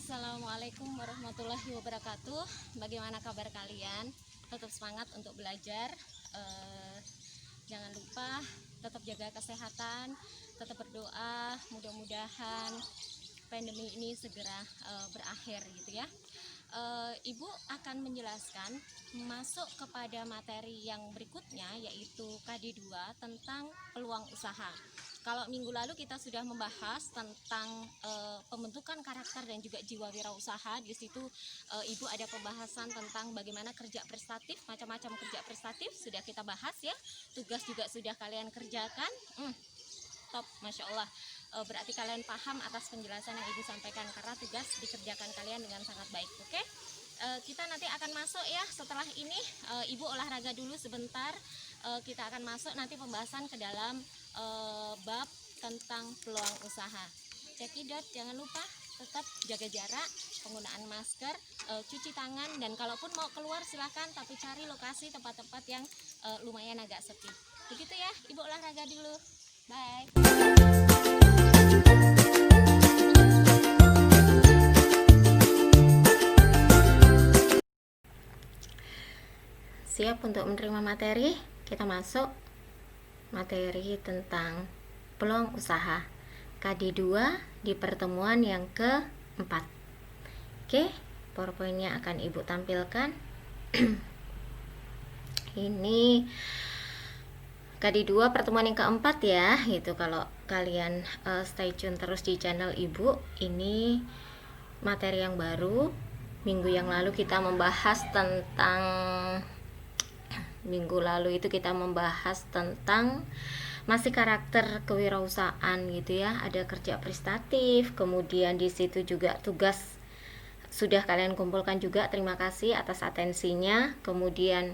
Assalamualaikum warahmatullahi wabarakatuh. Bagaimana kabar kalian? Tetap semangat untuk belajar. Jangan lupa tetap jaga kesehatan, tetap berdoa. Mudah-mudahan pandemi ini segera berakhir gitu ya. Ibu akan menjelaskan masuk kepada materi yang berikutnya, yaitu KD2 tentang peluang usaha. Kalau minggu lalu kita sudah membahas tentang pembentukan karakter dan juga jiwa wirausaha. Di situ Ibu ada pembahasan tentang bagaimana kerja prestatif, macam-macam kerja prestatif sudah kita bahas ya. Tugas juga sudah kalian kerjakan. Top, Masya Allah. Berarti kalian paham atas penjelasan yang Ibu sampaikan, karena tugas dikerjakan kalian dengan sangat baik. Oke, kita nanti akan masuk ya. Setelah ini Ibu olahraga dulu sebentar. Kita akan masuk nanti pembahasan ke dalam bab tentang peluang usaha. Cekidot, jangan lupa tetap jaga jarak, penggunaan masker, cuci tangan, dan kalaupun mau keluar silahkan, tapi cari lokasi tempat-tempat yang lumayan agak sepi. Begitu ya, Ibu olahraga dulu. Bye. Siap untuk menerima materi? Kita masuk materi tentang peluang usaha KD2 di pertemuan yang keempat. Oke, PowerPoint-nya akan Ibu tampilkan. Ini KD2 pertemuan yang keempat ya, gitu. Kalau kalian stay tune terus di channel Ibu, ini materi yang baru. Minggu yang lalu kita membahas tentang masih karakter kewirausahaan gitu ya. Ada kerja prestatif, kemudian di situ juga tugas sudah kalian kumpulkan juga. Terima kasih atas atensinya. Kemudian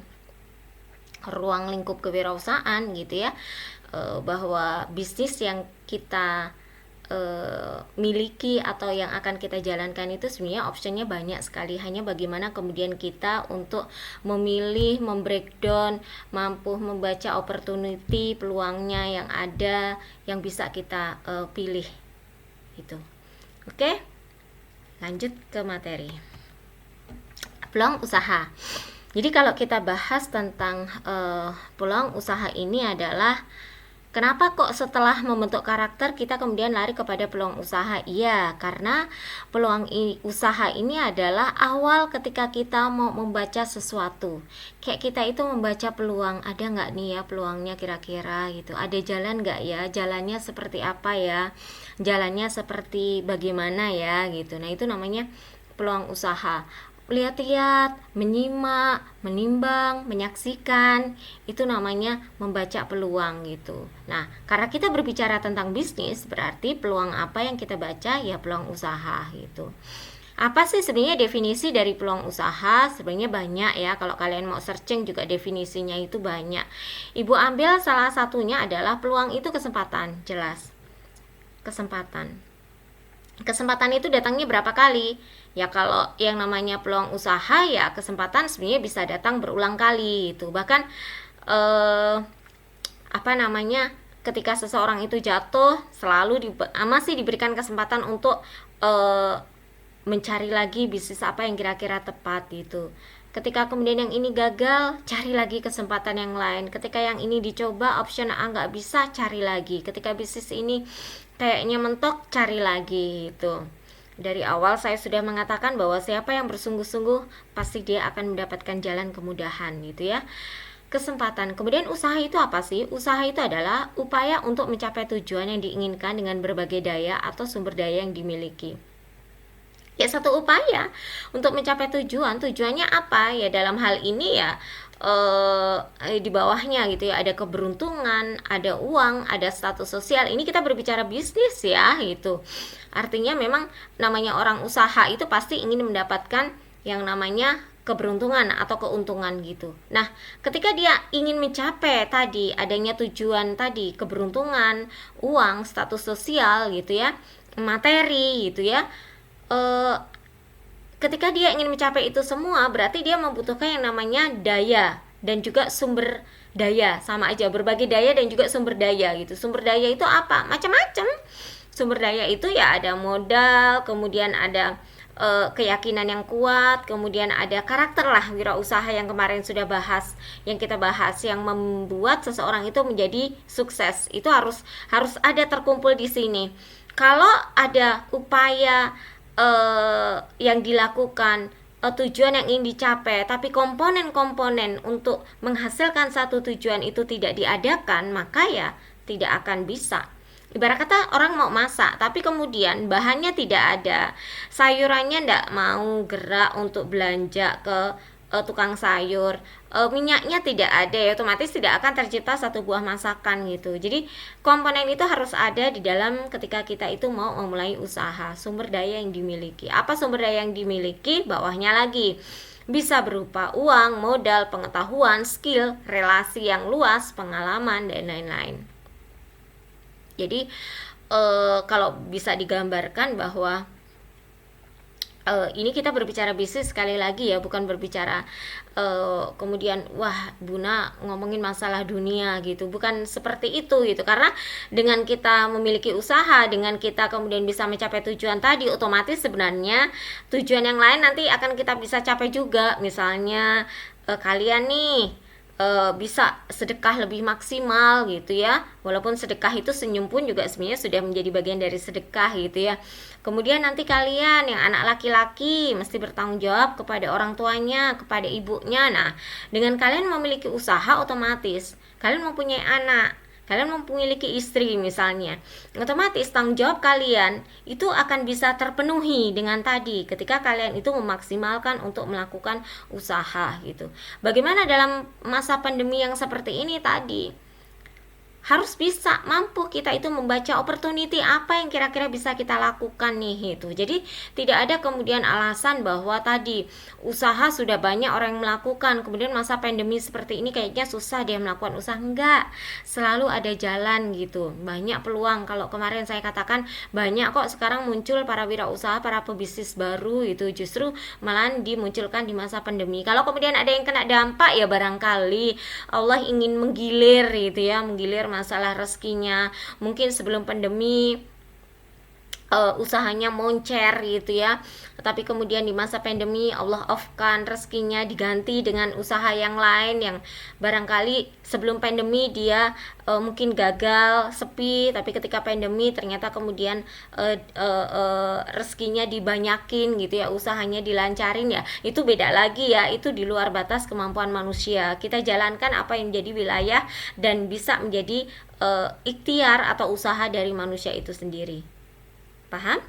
ruang lingkup kewirausahaan gitu ya, bahwa bisnis yang kita miliki atau yang akan kita jalankan itu sebenarnya optionnya banyak sekali, hanya bagaimana kemudian kita untuk memilih, membreakdown, mampu membaca opportunity, peluangnya yang ada, yang bisa kita pilih itu. Oke, lanjut ke materi peluang usaha. Jadi kalau kita bahas tentang peluang usaha ini adalah, kenapa kok setelah membentuk karakter kita kemudian lari kepada peluang usaha? Iya, karena peluang usaha ini adalah awal ketika kita mau membaca sesuatu. Kayak kita itu membaca peluang, ada nggak nih ya peluangnya kira-kira gitu. Ada jalan nggak ya? Jalannya seperti apa ya? Jalannya seperti bagaimana ya gitu. Nah, itu namanya peluang usaha. Lihat-lihat, menyimak, menimbang, menyaksikan, itu namanya membaca peluang gitu. Nah, karena kita berbicara tentang bisnis, berarti peluang apa yang kita baca? Ya peluang usaha gitu. Apa sih sebenarnya definisi dari peluang usaha? Sebenarnya banyak ya, kalau kalian mau searching juga definisinya itu banyak. Ibu ambil salah satunya adalah peluang itu kesempatan, jelas. Kesempatan itu datangnya berapa kali? Ya kalau yang namanya peluang usaha ya kesempatan sebenarnya bisa datang berulang kali itu. Bahkan ketika seseorang itu jatuh selalu masih diberikan kesempatan untuk mencari lagi bisnis apa yang kira-kira tepat gitu. Ketika kemudian yang ini gagal, cari lagi kesempatan yang lain. Ketika yang ini dicoba option A nggak bisa, cari lagi. Ketika bisnis ini kayaknya mentok, cari lagi gitu. Dari awal saya sudah mengatakan bahwa siapa yang bersungguh-sungguh pasti dia akan mendapatkan jalan kemudahan gitu ya. Kesempatan. Kemudian usaha itu apa sih? Usaha itu adalah upaya untuk mencapai tujuan yang diinginkan dengan berbagai daya atau sumber daya yang dimiliki. Ya, satu upaya untuk mencapai tujuannya apa ya? Dalam hal ini ya di bawahnya gitu ya, ada keberuntungan, ada uang, ada status sosial. Ini kita berbicara bisnis ya gitu. Artinya memang namanya orang usaha itu pasti ingin mendapatkan yang namanya keberuntungan atau keuntungan gitu. Nah, ketika dia ingin mencapai tadi adanya tujuan tadi, keberuntungan, uang, status sosial gitu ya, materi gitu ya, ketika dia ingin mencapai itu semua, berarti dia membutuhkan yang namanya daya dan juga sumber daya. Sama aja, berbagai daya dan juga sumber daya gitu. Sumber daya itu apa? Macam-macam. Sumber daya itu ya ada modal, kemudian ada keyakinan yang kuat, kemudian ada karakter lah wirausaha yang kemarin sudah kita bahas yang membuat seseorang itu menjadi sukses. Itu harus ada terkumpul di sini. Kalau ada upaya yang dilakukan, tujuan yang ingin dicapai, tapi komponen-komponen untuk menghasilkan satu tujuan itu tidak diadakan, maka ya tidak akan bisa. Ibarat kata orang mau masak, tapi kemudian bahannya tidak ada, sayurannya tidak mau gerak untuk belanja ke tukang sayur, minyaknya tidak ada, ya otomatis tidak akan tercipta satu buah masakan gitu. Jadi komponen itu harus ada di dalam ketika kita itu mau memulai usaha. Sumber daya yang dimiliki, apa sumber daya yang dimiliki, bawahnya lagi bisa berupa uang, modal, pengetahuan, skill, relasi yang luas, pengalaman, dan lain-lain. Jadi kalau bisa digambarkan bahwa ini kita berbicara bisnis sekali lagi ya, bukan berbicara kemudian wah Buna ngomongin masalah dunia gitu, bukan seperti itu gitu. Karena dengan kita memiliki usaha, dengan kita kemudian bisa mencapai tujuan tadi, otomatis sebenarnya tujuan yang lain nanti akan kita bisa capai juga. Misalnya kalian nih bisa sedekah lebih maksimal gitu ya, walaupun sedekah itu senyum pun juga sebenarnya sudah menjadi bagian dari sedekah gitu ya. Kemudian nanti kalian yang anak laki-laki mesti bertanggung jawab kepada orang tuanya, kepada ibunya. Nah, dengan kalian memiliki usaha, otomatis kalian mempunyai anak, kalian memiliki istri misalnya, otomatis tanggung jawab kalian itu akan bisa terpenuhi dengan tadi ketika kalian itu memaksimalkan untuk melakukan usaha gitu. Bagaimana dalam masa pandemi yang seperti ini tadi? Harus bisa mampu kita itu membaca opportunity apa yang kira-kira bisa kita lakukan nih itu. Jadi tidak ada kemudian alasan bahwa tadi usaha sudah banyak orang yang melakukan, kemudian masa pandemi seperti ini kayaknya susah dia melakukan usaha. Enggak, selalu ada jalan gitu, banyak peluang. Kalau kemarin saya katakan banyak kok sekarang muncul para wirausaha, para pebisnis baru itu justru malah dimunculkan di masa pandemi. Kalau kemudian ada yang kena dampak ya barangkali Allah ingin menggilir gitu ya, menggilir masalah rezekinya. Mungkin sebelum pandemi usahanya moncer gitu ya, tapi kemudian di masa pandemi Allah off-kan rezekinya, diganti dengan usaha yang lain yang barangkali sebelum pandemi dia mungkin gagal, sepi, tapi ketika pandemi ternyata kemudian rezekinya dibanyakin gitu ya, usahanya dilancarin ya. Itu beda lagi ya, itu di luar batas kemampuan manusia. Kita jalankan apa yang menjadi wilayah dan bisa menjadi ikhtiar atau usaha dari manusia itu sendiri. Paham?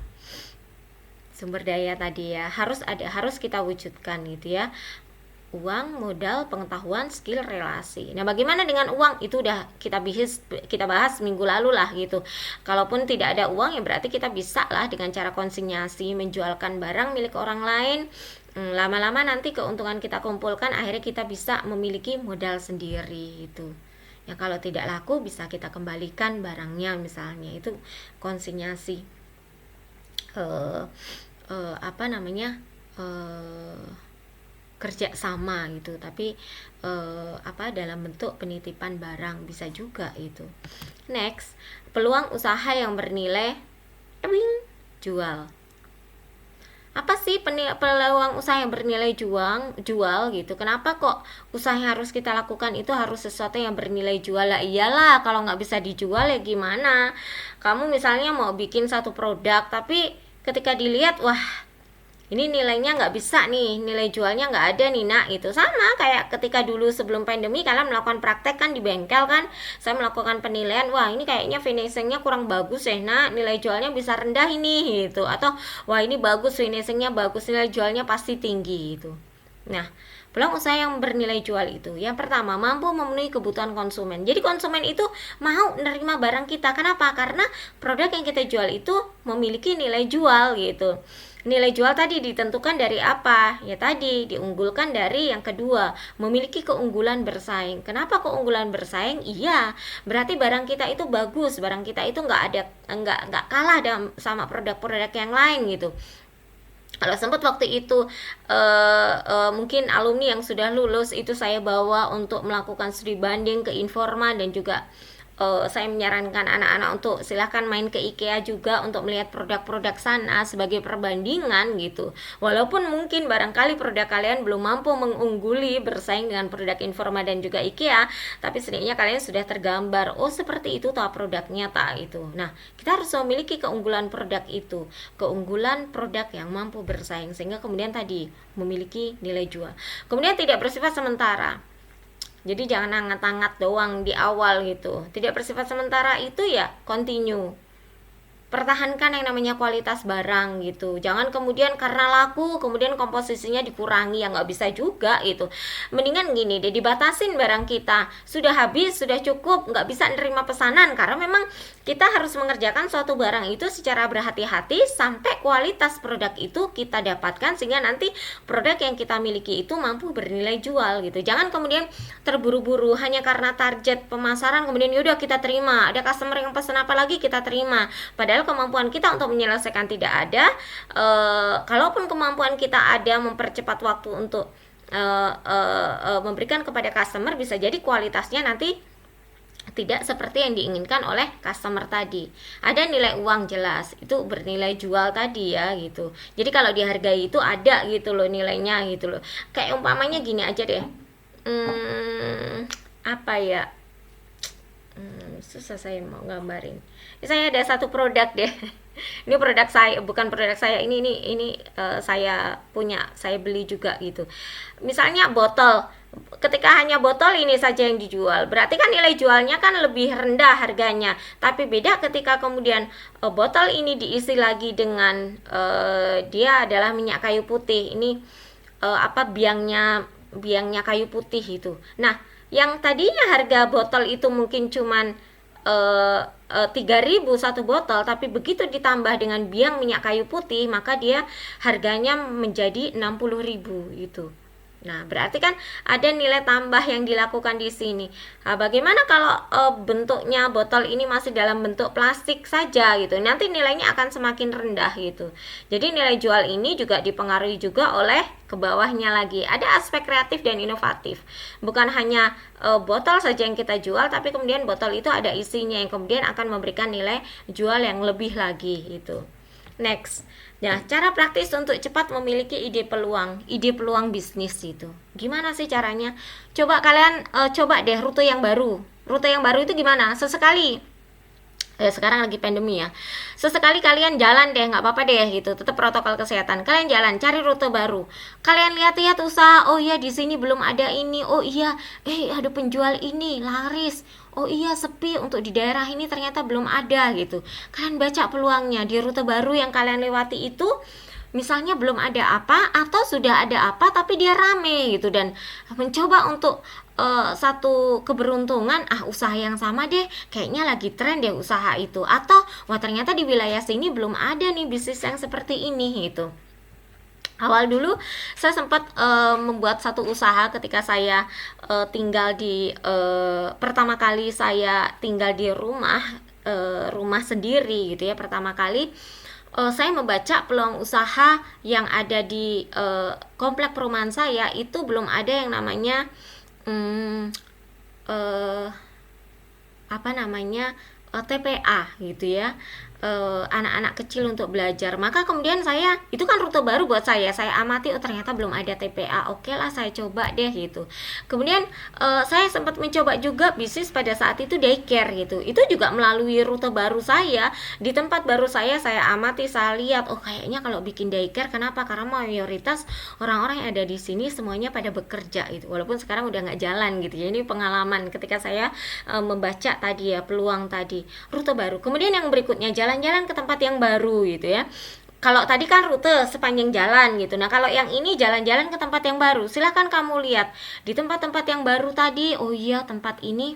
Sumber daya tadi ya harus ada, harus kita wujudkan gitu ya. Uang, modal, pengetahuan, skill, relasi. Nah, bagaimana dengan uang? Itu udah kita bahas minggu lalu lah gitu. Kalaupun tidak ada uang ya berarti kita bisa lah dengan cara konsinyasi, menjualkan barang milik orang lain. Lama-lama nanti keuntungan kita kumpulkan, akhirnya kita bisa memiliki modal sendiri itu. Ya kalau tidak laku bisa kita kembalikan barangnya misalnya, itu konsinyasi. Kerja sama gitu, tapi dalam bentuk penitipan barang bisa juga itu. Next, peluang usaha yang bernilai jual. Apa sih peluang usaha yang bernilai jual gitu? Kenapa kok usaha yang harus kita lakukan itu harus sesuatu yang bernilai jual? Lah iyalah, kalau nggak bisa dijual ya gimana? Kamu misalnya mau bikin satu produk, tapi ketika dilihat, wah ini nilainya nggak bisa nih, nilai jualnya nggak ada nih nak, itu sama kayak ketika dulu sebelum pandemi kalian melakukan praktek kan di bengkel kan, saya melakukan penilaian, wah ini kayaknya finishingnya kurang bagus ya nak, nilai jualnya bisa rendah ini gitu, atau wah ini bagus, finishingnya bagus, nilai jualnya pasti tinggi gitu. Nah, peluang usaha yang bernilai jual itu, yang pertama mampu memenuhi kebutuhan konsumen. Jadi konsumen itu mau menerima barang kita. Kenapa? Karena produk yang kita jual itu memiliki nilai jual gitu. Nilai jual tadi ditentukan dari apa? Ya tadi diunggulkan dari yang kedua, memiliki keunggulan bersaing. Kenapa keunggulan bersaing? Iya, berarti barang kita itu bagus, barang kita itu nggak kalah sama produk-produk yang lain gitu. Kalau sempat waktu itu mungkin alumni yang sudah lulus itu saya bawa untuk melakukan studi banding ke Informa dan juga saya menyarankan anak-anak untuk silahkan main ke IKEA juga untuk melihat produk-produk sana sebagai perbandingan gitu. Walaupun mungkin barangkali produk kalian belum mampu mengungguli bersaing dengan produk Informa dan juga IKEA, tapi setidaknya kalian sudah tergambar, oh seperti itu toh produknya tak itu. Nah, kita harus memiliki keunggulan produk itu, keunggulan produk yang mampu bersaing, sehingga kemudian tadi memiliki nilai jual. Kemudian tidak bersifat sementara. Jadi jangan hangat-hangat doang di awal gitu. Tidak bersifat sementara itu ya continue. Pertahankan yang namanya kualitas barang gitu. Jangan kemudian karena laku kemudian komposisinya dikurangi, ya nggak bisa juga gitu. Mendingan gini deh, dibatasin barang kita, sudah habis, sudah cukup, nggak bisa nerima pesanan, karena memang kita harus mengerjakan suatu barang itu secara berhati-hati sampai kualitas produk itu kita dapatkan, sehingga nanti produk yang kita miliki itu mampu bernilai jual gitu. Jangan kemudian terburu-buru hanya karena target pemasaran kemudian yaudah kita terima, ada customer yang pesan apa lagi kita terima, padahal kemampuan kita untuk menyelesaikan tidak ada. Kalaupun kemampuan kita ada mempercepat waktu untuk memberikan kepada customer, bisa jadi kualitasnya nanti tidak seperti yang diinginkan oleh customer tadi. Ada nilai uang jelas, itu bernilai jual tadi ya gitu. Jadi kalau dihargai itu ada gitu loh nilainya gitu loh. Kayak umpamanya gini aja deh. Apa ya? Susah saya mau gambarin. Saya ada satu produk deh. Ini produk saya, bukan produk saya. Ini saya punya, saya beli juga gitu. Misalnya botol. Ketika hanya botol ini saja yang dijual, berarti kan nilai jualnya kan lebih rendah harganya. Tapi beda ketika kemudian botol ini diisi lagi dengan dia adalah minyak kayu putih. Ini biangnya kayu putih itu. Nah, yang tadinya harga botol itu mungkin cuman 3.000 satu botol, tapi begitu ditambah dengan biang minyak kayu putih, maka dia harganya menjadi 60.000 gitu. Nah, berarti kan ada nilai tambah yang dilakukan di sini. Nah, bagaimana kalau bentuknya botol ini masih dalam bentuk plastik saja gitu? Nanti nilainya akan semakin rendah gitu. Jadi nilai jual ini juga dipengaruhi juga oleh ke bawahnya lagi. Ada aspek kreatif dan inovatif. Bukan hanya botol saja yang kita jual, tapi kemudian botol itu ada isinya yang kemudian akan memberikan nilai jual yang lebih lagi gitu. Next. Nah, cara praktis untuk cepat memiliki ide peluang bisnis itu. Gimana sih caranya? Coba kalian coba deh rute yang baru. Rute yang baru itu gimana? Sesekali. Sekarang lagi pandemi ya. Sesekali kalian jalan deh, nggak apa-apa deh gitu. Tetap protokol kesehatan. Kalian jalan, cari rute baru. Kalian lihat-lihat usaha. Oh iya, di sini belum ada ini. Oh iya, ada penjual ini laris. Oh iya, sepi untuk di daerah ini ternyata belum ada gitu. Kalian baca peluangnya di rute baru yang kalian lewati itu. Misalnya belum ada apa atau sudah ada apa tapi dia rame gitu, dan mencoba untuk satu keberuntungan, usaha yang sama deh kayaknya lagi tren deh usaha itu, atau wah ternyata di wilayah sini belum ada nih bisnis yang seperti ini gitu. Awal dulu saya sempat membuat satu usaha ketika saya tinggal di pertama kali saya tinggal di rumah sendiri gitu ya. Pertama kali saya membaca peluang usaha yang ada di komplek perumahan saya, itu belum ada yang namanya TPA gitu ya, anak-anak kecil untuk belajar. Maka kemudian saya, itu kan rute baru buat saya amati, ternyata belum ada TPA, oke lah saya coba deh gitu. Kemudian saya sempat mencoba juga bisnis pada saat itu daycare gitu, itu juga melalui rute baru saya. Di tempat baru saya amati, saya lihat, oh kayaknya kalau bikin daycare, kenapa? Karena mayoritas orang-orang yang ada di sini semuanya pada bekerja gitu, walaupun sekarang udah nggak jalan gitu ya. Ini pengalaman ketika saya membaca tadi ya, peluang tadi, rute baru. Kemudian yang berikutnya, jalan-jalan ke tempat yang baru gitu ya. Kalau tadi kan rute sepanjang jalan gitu. Nah, kalau yang ini jalan-jalan ke tempat yang baru. Silahkan kamu lihat di tempat-tempat yang baru tadi. Oh iya, tempat ini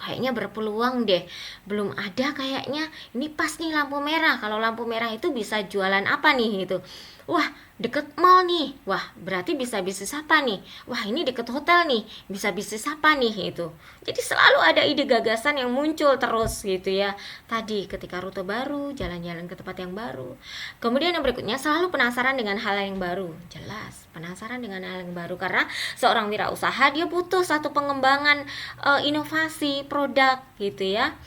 kayaknya berpeluang deh. Belum ada kayaknya. Ini pas nih lampu merah. Kalau lampu merah itu bisa jualan apa nih gitu. wah deket mall nih, wah berarti bisa bisnis apa nih, wah ini deket hotel nih, bisa bisnis apa nih itu. Jadi selalu ada ide gagasan yang muncul terus gitu ya. Tadi ketika rute baru, jalan-jalan ke tempat yang baru. Kemudian yang berikutnya selalu penasaran dengan hal yang baru. Jelas penasaran dengan hal yang baru karena seorang wirausaha dia butuh satu pengembangan inovasi produk gitu ya.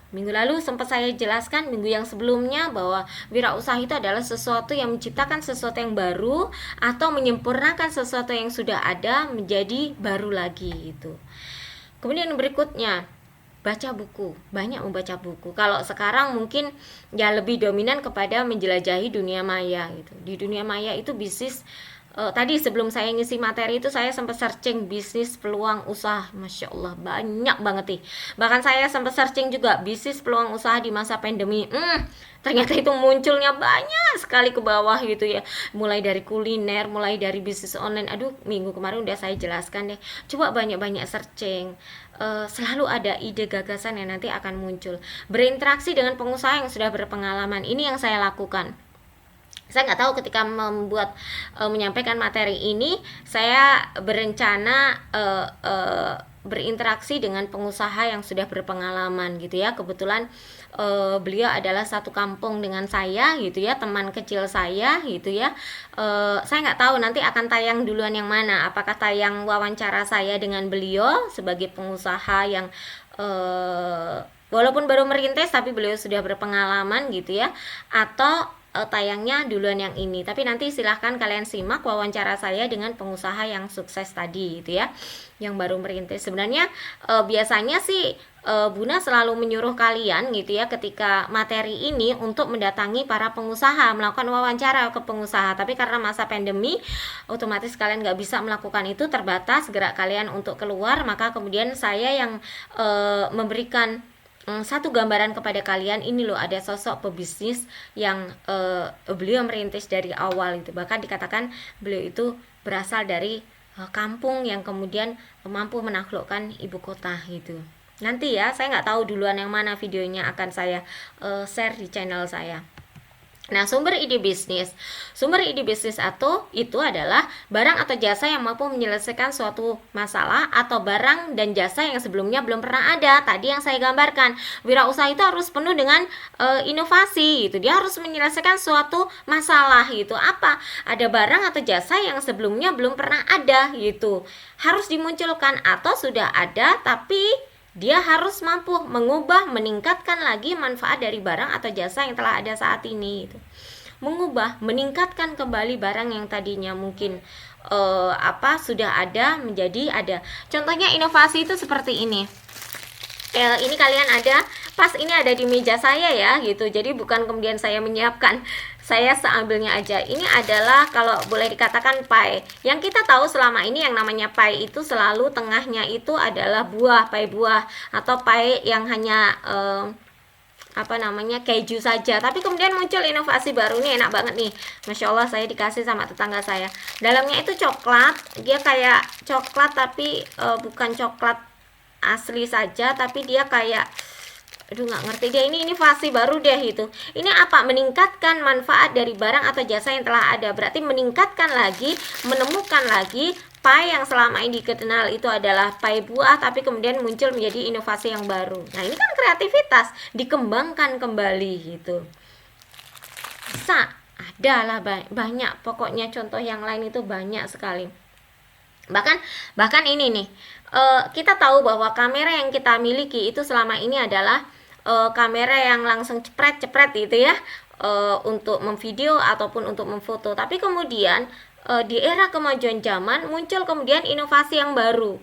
Minggu lalu sempat saya jelaskan minggu yang sebelumnya bahwa wirausaha itu adalah sesuatu yang menciptakan sesuatu yang baru atau menyempurnakan sesuatu yang sudah ada menjadi baru lagi gitu. Kemudian yang berikutnya, baca buku, banyak membaca buku. Kalau sekarang mungkin ya lebih dominan kepada menjelajahi dunia maya gitu. Di dunia maya itu bisnis tadi sebelum saya ngisi materi itu saya sempat searching bisnis peluang usaha, masya Allah banyak banget nih. Bahkan saya sempat searching juga bisnis peluang usaha di masa pandemi. Ternyata itu munculnya banyak sekali ke bawah gitu ya. Mulai dari kuliner, mulai dari bisnis online. Aduh, minggu kemarin udah saya jelaskan deh. Coba banyak-banyak searching. Selalu ada ide gagasan yang nanti akan muncul. Berinteraksi dengan pengusaha yang sudah berpengalaman. Ini yang saya lakukan. Saya nggak tahu ketika menyampaikan materi ini saya berencana berinteraksi dengan pengusaha yang sudah berpengalaman gitu ya. Kebetulan beliau adalah satu kampung dengan saya gitu ya, teman kecil saya gitu ya. Saya nggak tahu nanti akan tayang duluan yang mana, apakah tayang wawancara saya dengan beliau sebagai pengusaha yang walaupun baru merintis tapi beliau sudah berpengalaman gitu ya, atau tayangnya duluan yang ini. Tapi nanti silahkan kalian simak wawancara saya dengan pengusaha yang sukses tadi gitu ya, yang baru merintis. Sebenarnya biasanya sih Buna selalu menyuruh kalian gitu ya ketika materi ini untuk mendatangi para pengusaha, melakukan wawancara ke pengusaha. Tapi karena masa pandemi otomatis kalian nggak bisa melakukan itu, terbatas gerak kalian untuk keluar, maka kemudian saya yang memberikan satu gambaran kepada kalian. Ini loh ada sosok pebisnis yang beliau merintis dari awal itu, bahkan dikatakan beliau itu berasal dari kampung yang kemudian mampu menaklukkan ibu kota gitu. Nanti ya saya nggak tahu duluan yang mana videonya akan saya share di channel saya. Nah, sumber ide bisnis atau itu adalah barang atau jasa yang mampu menyelesaikan suatu masalah atau barang dan jasa yang sebelumnya belum pernah ada. Tadi yang saya gambarkan, wirausaha itu harus penuh dengan inovasi gitu. Dia harus menyelesaikan suatu masalah gitu. Apa? Ada barang atau jasa yang sebelumnya belum pernah ada gitu. Harus dimunculkan atau sudah ada tapi dia harus mampu mengubah, meningkatkan lagi manfaat dari barang atau jasa yang telah ada saat ini gitu. Mengubah, meningkatkan kembali barang yang tadinya mungkin sudah ada menjadi ada. Contohnya inovasi itu seperti ini. Ini kalian ada, pas ini ada di meja saya ya gitu. Jadi bukan kemudian saya menyiapkan, saya seambilnya aja. Ini adalah kalau boleh dikatakan pie. Yang kita tahu selama ini yang namanya pie itu selalu tengahnya itu adalah buah, pie buah atau pie yang hanya keju saja. Tapi kemudian muncul inovasi baru nih, enak banget nih, masya Allah, saya dikasih sama tetangga saya. Dalamnya itu coklat, dia kayak coklat tapi bukan coklat asli saja, tapi dia kayak nggak ngerti dia, ini inovasi baru deh itu. Ini apa? Meningkatkan manfaat dari barang atau jasa yang telah ada. Berarti meningkatkan lagi, menemukan lagi pie yang selama ini dikenal itu adalah pie buah, tapi kemudian muncul menjadi inovasi yang baru. Nah, ini kan kreativitas dikembangkan kembali gitu. Bisa, ada lah banyak. Pokoknya contoh yang lain itu banyak sekali. Bahkan ini nih, kita tahu bahwa kamera yang kita miliki itu selama ini adalah kamera yang langsung cepret gitu ya, untuk memvideo ataupun untuk memfoto. Tapi kemudian di era kemajuan zaman muncul kemudian inovasi yang baru,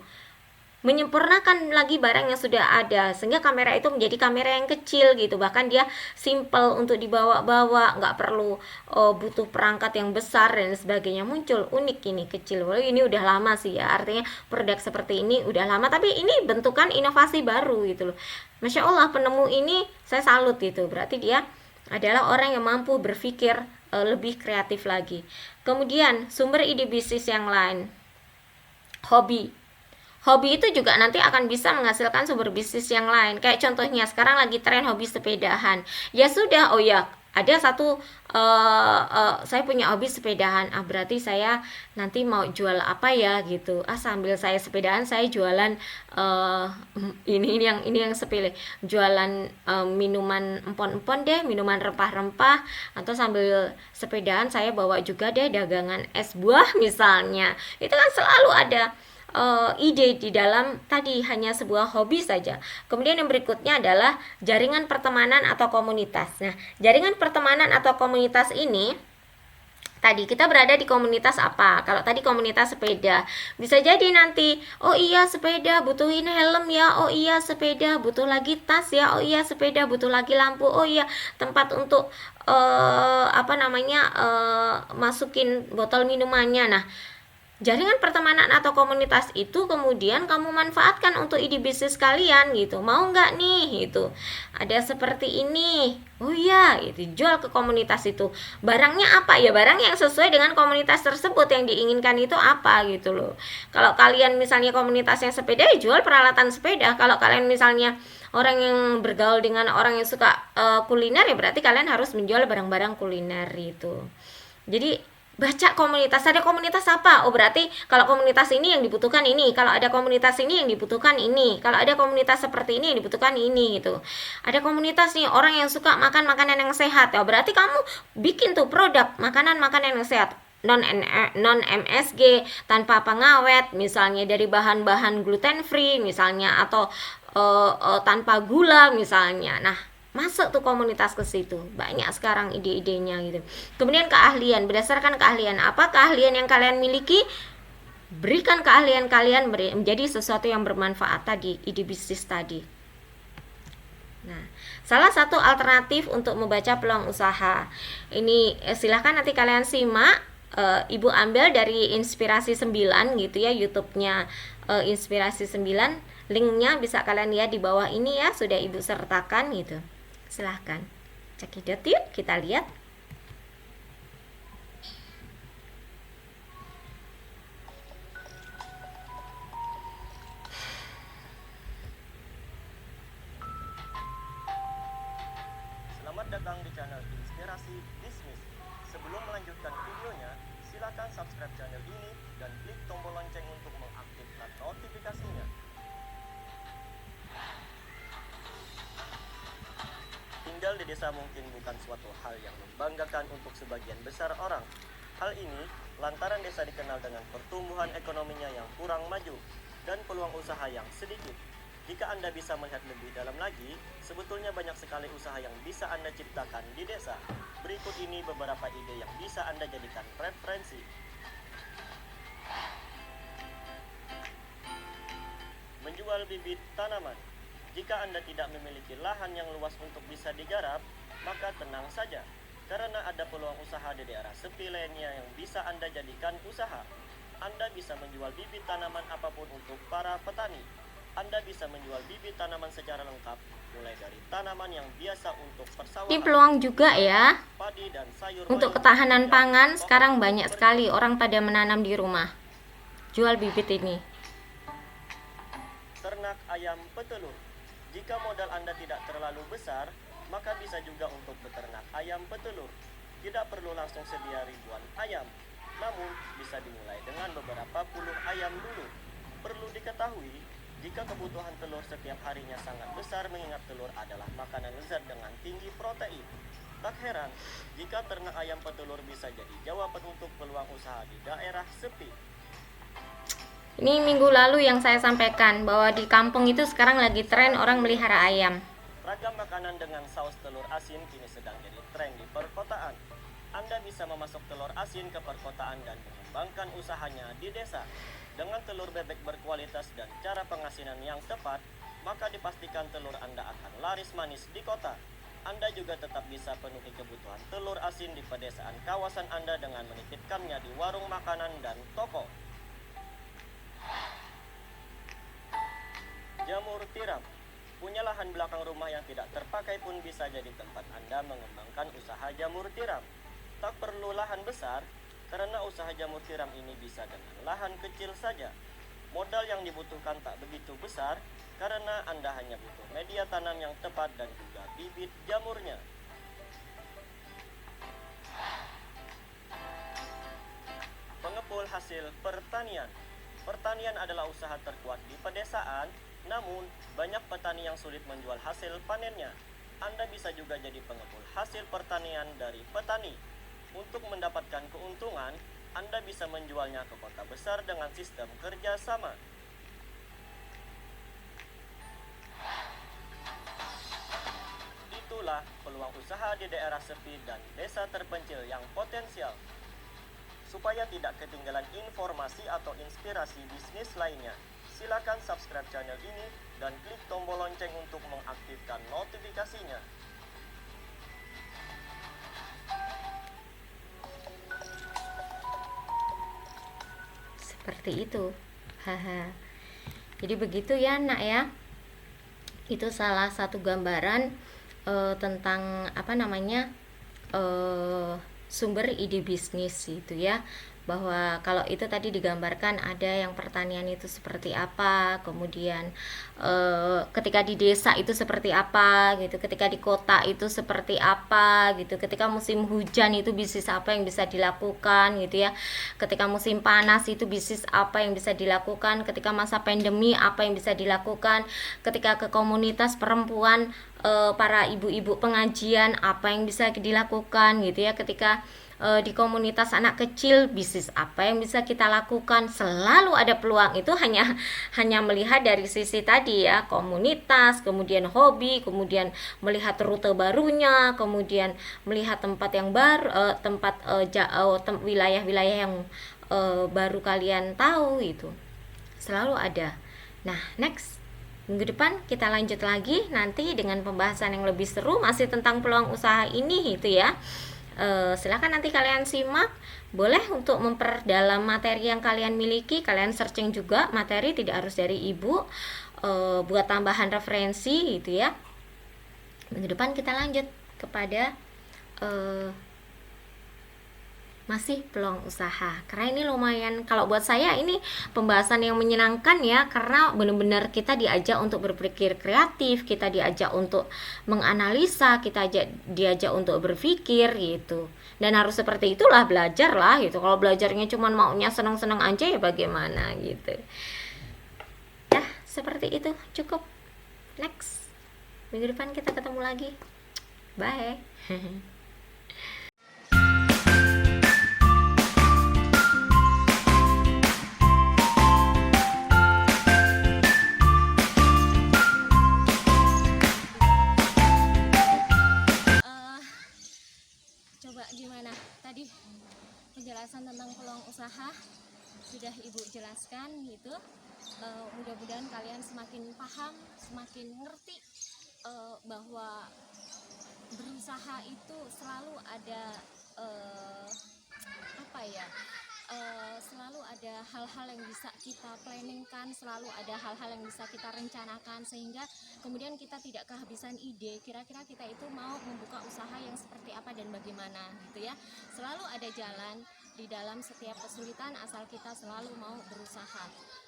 menyempurnakan lagi barang yang sudah ada, sehingga kamera itu menjadi kamera yang kecil gitu. Bahkan dia simple untuk dibawa-bawa, nggak perlu butuh perangkat yang besar dan sebagainya. Muncul unik ini kecil. Walau ini udah lama sih ya, artinya produk seperti ini udah lama, tapi ini bentukan inovasi baru gitu loh. Masya Allah, penemu ini saya salut gitu. Berarti dia adalah orang yang mampu berpikir lebih kreatif lagi. Kemudian sumber ide bisnis yang lain, hobi itu juga nanti akan bisa menghasilkan sumber bisnis yang lain. Kayak contohnya sekarang lagi tren hobi sepedahan. Ya sudah, ada satu saya punya hobi sepedahan, berarti saya nanti mau jual apa ya gitu, sambil saya sepedahan saya jualan ini yang sepele, jualan minuman empon-empon deh, minuman rempah-rempah, atau sambil sepedahan saya bawa juga deh dagangan es buah misalnya. Itu kan selalu ada ide di dalam tadi, hanya sebuah hobi saja. Kemudian yang berikutnya adalah jaringan pertemanan atau komunitas. Nah, jaringan pertemanan atau komunitas ini tadi kita berada di komunitas apa? Kalau tadi komunitas sepeda, bisa jadi nanti, oh iya sepeda butuhin helm ya, oh iya sepeda butuh lagi tas ya, oh iya sepeda butuh lagi lampu, oh iya tempat untuk masukin botol minumannya. Nah, jaringan pertemanan atau komunitas itu kemudian kamu manfaatkan untuk ide bisnis kalian gitu. Mau nggak nih itu ada seperti ini, oh iya itu jual ke komunitas itu. Barangnya apa ya, barang yang sesuai dengan komunitas tersebut, yang diinginkan itu apa gitu loh. Kalau kalian misalnya komunitas yang sepeda, ya jual peralatan sepeda. Kalau kalian misalnya orang yang bergaul dengan orang yang suka kuliner, ya berarti kalian harus menjual barang-barang kuliner itu. Jadi baca komunitas, ada komunitas apa, oh berarti kalau komunitas ini yang dibutuhkan ini, kalau ada komunitas ini yang dibutuhkan ini, kalau ada komunitas seperti ini yang dibutuhkan ini gitu. Ada komunitas nih orang yang suka makan makanan yang sehat, ya berarti kamu bikin tuh produk makanan yang sehat, non MSG, tanpa pengawet misalnya, dari bahan-bahan gluten free misalnya, atau tanpa gula misalnya. Nah, masuk tuh komunitas ke situ, banyak sekarang ide-idenya gitu. Kemudian keahlian, berdasarkan keahlian apa, keahlian yang kalian miliki, berikan keahlian kalian menjadi sesuatu yang bermanfaat tadi, ide bisnis tadi. Nah, salah satu alternatif untuk membaca peluang usaha ini, silahkan nanti kalian simak, Ibu ambil dari Inspirasi 9 gitu ya, YouTube-nya Inspirasi 9, linknya bisa kalian lihat di bawah ini ya, sudah Ibu sertakan gitu. Silahkan cekidot yuk, kita lihat. Selamat datang di channel Inspirasi Bisnis. Sebelum melanjutkan videonya, silakan subscribe channel ini dan klik tombol lonceng untuk mengaktifkan notifikasinya. Tinggal di desa mungkin bukan suatu hal yang membanggakan untuk sebagian besar orang. Hal ini lantaran desa dikenal dengan pertumbuhan ekonominya yang kurang maju dan peluang usaha yang sedikit. Jika Anda bisa melihat lebih dalam lagi, sebetulnya banyak sekali usaha yang bisa Anda ciptakan di desa. Berikut ini beberapa ide yang bisa Anda jadikan referensi. Menjual bibit tanaman. Jika Anda tidak memiliki lahan yang luas untuk bisa digarap, maka tenang saja, karena ada peluang usaha di daerah sepi lainnya yang bisa Anda jadikan usaha. Anda bisa menjual bibit tanaman apapun untuk para petani. Anda bisa menjual bibit tanaman secara lengkap, mulai dari tanaman yang biasa untuk persawahan. Ini peluang juga ya, padi dan sayur untuk ketahanan pangan. Sekarang banyak sekali orang pada menanam di rumah. Jual bibit ini. Ternak ayam petelur. Jika modal Anda tidak terlalu besar, maka bisa juga untuk beternak ayam petelur. Tidak perlu langsung sedia ribuan ayam, namun bisa dimulai dengan beberapa puluh ayam dulu. Perlu diketahui, jika kebutuhan telur setiap harinya sangat besar, mengingat telur adalah makanan lezat dengan tinggi protein. Tak heran jika ternak ayam petelur bisa jadi jawaban untuk peluang usaha di daerah sepi. Ini minggu lalu yang saya sampaikan bahwa di kampung itu sekarang lagi tren orang melihara ayam. Ragam makanan dengan saus telur asin kini sedang jadi tren di perkotaan. Anda bisa memasok telur asin ke perkotaan dan mengembangkan usahanya di desa. Dengan telur bebek berkualitas dan cara pengasinan yang tepat, maka dipastikan telur Anda akan laris manis di kota. Anda juga tetap bisa penuhi kebutuhan telur asin di pedesaan kawasan Anda dengan menitipkannya di warung makanan dan toko. Jamur tiram. Punya lahan belakang rumah yang tidak terpakai pun bisa jadi tempat Anda mengembangkan usaha jamur tiram. Tak perlu lahan besar, karena usaha jamur tiram ini bisa dengan lahan kecil saja. Modal yang dibutuhkan tak begitu besar, karena Anda hanya butuh media tanam yang tepat dan juga bibit jamurnya. hasil pertanian. Pertanian adalah usaha terkuat di pedesaan, namun banyak petani yang sulit menjual hasil panennya. Anda bisa juga jadi pengepul hasil pertanian dari petani. Untuk mendapatkan keuntungan, Anda bisa menjualnya ke kota besar dengan sistem kerjasama. Itulah peluang usaha di daerah sepi dan desa terpencil yang potensial. Supaya tidak ketinggalan informasi atau inspirasi bisnis lainnya, silakan subscribe channel ini dan klik tombol lonceng untuk mengaktifkan notifikasinya. Seperti itu. Haha. Jadi begitu ya, Nak ya. Itu salah satu gambaran tentang sumber ide bisnis gitu ya, bahwa kalau itu tadi digambarkan ada yang pertanian itu seperti apa, kemudian ketika di desa itu seperti apa gitu, ketika di kota itu seperti apa gitu, ketika musim hujan itu bisnis apa yang bisa dilakukan gitu ya, ketika musim panas itu bisnis apa yang bisa dilakukan, ketika masa pandemi apa yang bisa dilakukan, ketika ke komunitas perempuan, para ibu-ibu pengajian apa yang bisa dilakukan gitu ya, ketika di komunitas anak kecil bisnis apa yang bisa kita lakukan. Selalu ada peluang. Itu hanya melihat dari sisi tadi ya, komunitas, kemudian hobi, kemudian melihat rute barunya, kemudian melihat tempat yang baru, wilayah-wilayah yang baru kalian tahu. Itu selalu ada. Nah, next minggu depan kita lanjut lagi nanti dengan pembahasan yang lebih seru masih tentang peluang usaha ini gitu ya. Silakan nanti kalian simak, boleh untuk memperdalam materi yang kalian miliki, kalian searching juga materi, tidak harus dari ibu, buat tambahan referensi gitu ya. Minggu depan kita lanjut kepada masih peluang usaha, karena ini lumayan, kalau buat saya ini pembahasan yang menyenangkan ya, karena benar-benar kita diajak untuk berpikir kreatif, kita diajak untuk menganalisa, kita diajak untuk berpikir gitu, dan harus seperti itulah belajar lah gitu. Kalau belajarnya cuma maunya senang-senang aja ya bagaimana gitu ya, seperti itu. Cukup, next minggu depan kita ketemu lagi, bye. Coba gimana tadi penjelasan tentang peluang usaha sudah ibu jelaskan gitu. Mudah-mudahan kalian semakin paham, semakin ngerti bahwa berusaha itu selalu ada selalu ada hal-hal yang bisa kita planningkan, selalu ada hal-hal yang bisa kita rencanakan, sehingga kemudian kita tidak kehabisan ide, kira-kira kita itu mau membuka usaha yang seperti apa dan bagaimana gitu ya. Selalu ada jalan di dalam setiap kesulitan asal kita selalu mau berusaha.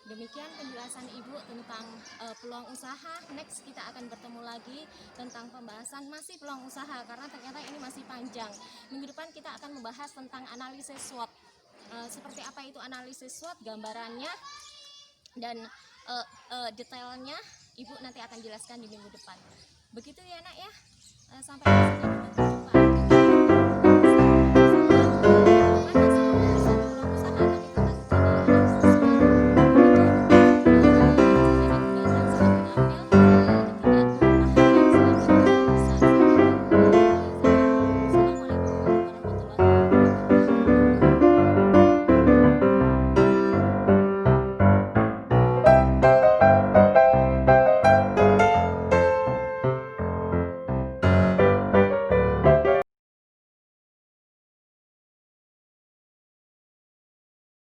Demikian penjelasan ibu tentang peluang usaha. Next kita akan bertemu lagi tentang pembahasan masih peluang usaha, karena ternyata ini masih panjang. Minggu depan kita akan membahas tentang analisis SWOT. Seperti apa itu analisis SWOT, gambarannya dan detailnya ibu nanti akan jelaskan di minggu depan. Begitu ya nak ya, sampai di sini dulu.